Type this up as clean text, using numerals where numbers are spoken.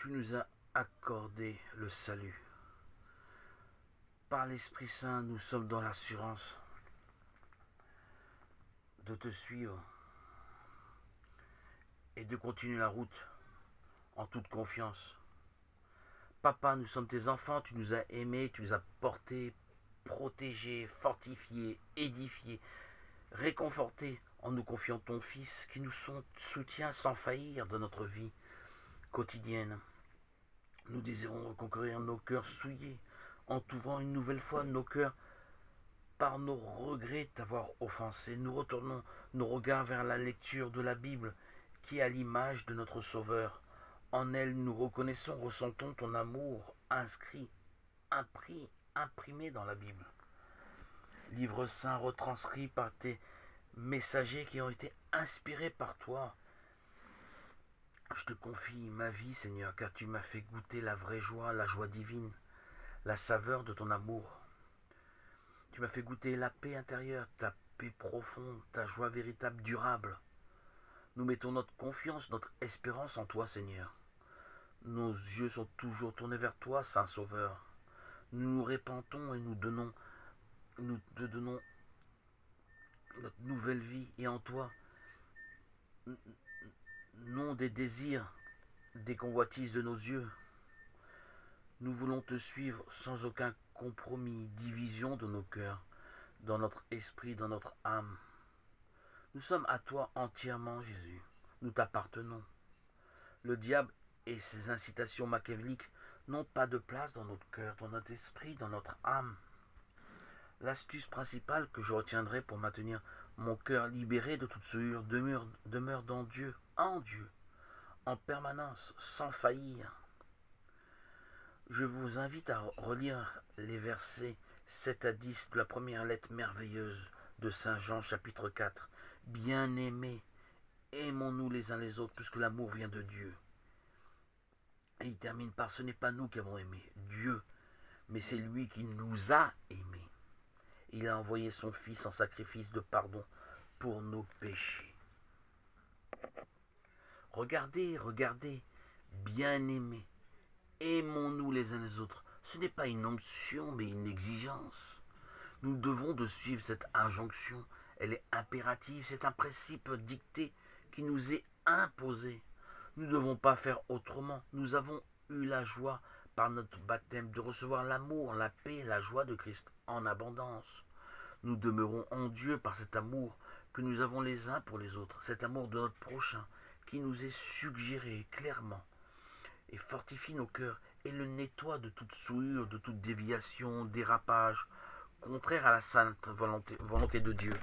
Tu nous as accordé le salut. Par l'Esprit Saint, nous sommes dans l'assurance de te suivre et de continuer la route en toute confiance. Papa, nous sommes tes enfants, tu nous as aimés, tu nous as portés, protégés, fortifiés, édifiés, réconfortés en nous confiant ton Fils qui nous soutient sans faillir dans notre vie quotidienne. Nous désirons reconquérir nos cœurs souillés en t'ouvrant une nouvelle fois nos cœurs par nos regrets de t'avoir offensé. Nous retournons nos regards vers la lecture de la Bible qui est à l'image de notre Sauveur. En elle, nous reconnaissons, ressentons ton amour inscrit, imprimé dans la Bible. Livre saint retranscrit par tes messagers qui ont été inspirés par toi. Je te confie ma vie, Seigneur, car tu m'as fait goûter la vraie joie, la joie divine, la saveur de ton amour. Tu m'as fait goûter la paix intérieure, ta paix profonde, ta joie véritable, durable. Nous mettons notre confiance, notre espérance en toi, Seigneur. Nos yeux sont toujours tournés vers toi, Saint Sauveur. Nous nous répentons et nous te donnons notre nouvelle vie. Et en toi, non des désirs, des convoitises de nos yeux. Nous voulons te suivre sans aucun compromis, division de nos cœurs, dans notre esprit, dans notre âme. Nous sommes à toi entièrement, Jésus. Nous t'appartenons. Le diable et ses incitations machiavéliques n'ont pas de place dans notre cœur, dans notre esprit, dans notre âme. L'astuce principale que je retiendrai pour maintenir mon cœur libéré de toute souillure demeure dans Dieu, en permanence, sans faillir. Je vous invite à relire les versets 7 à 10 de la première lettre merveilleuse de Saint Jean chapitre 4. Bien-aimés, aimons-nous les uns les autres, puisque l'amour vient de Dieu. Et il termine par: ce n'est pas nous qui avons aimé Dieu, mais c'est lui qui nous a aimés. Il a envoyé son Fils en sacrifice de pardon pour nos péchés. Regardez, bien-aimés, aimons-nous les uns les autres. Ce n'est pas une onction, mais une exigence. Nous devons de suivre cette injonction. Elle est impérative, c'est un principe dicté qui nous est imposé. Nous ne devons pas faire autrement. Nous avons eu la joie par notre baptême de recevoir l'amour, la paix, la joie de Christ en abondance. Nous demeurons en Dieu par cet amour que nous avons les uns pour les autres, cet amour de notre prochain qui nous est suggéré clairement et fortifie nos cœurs et le nettoie de toute souillure, de toute déviation, dérapage, contraire à la sainte volonté de Dieu.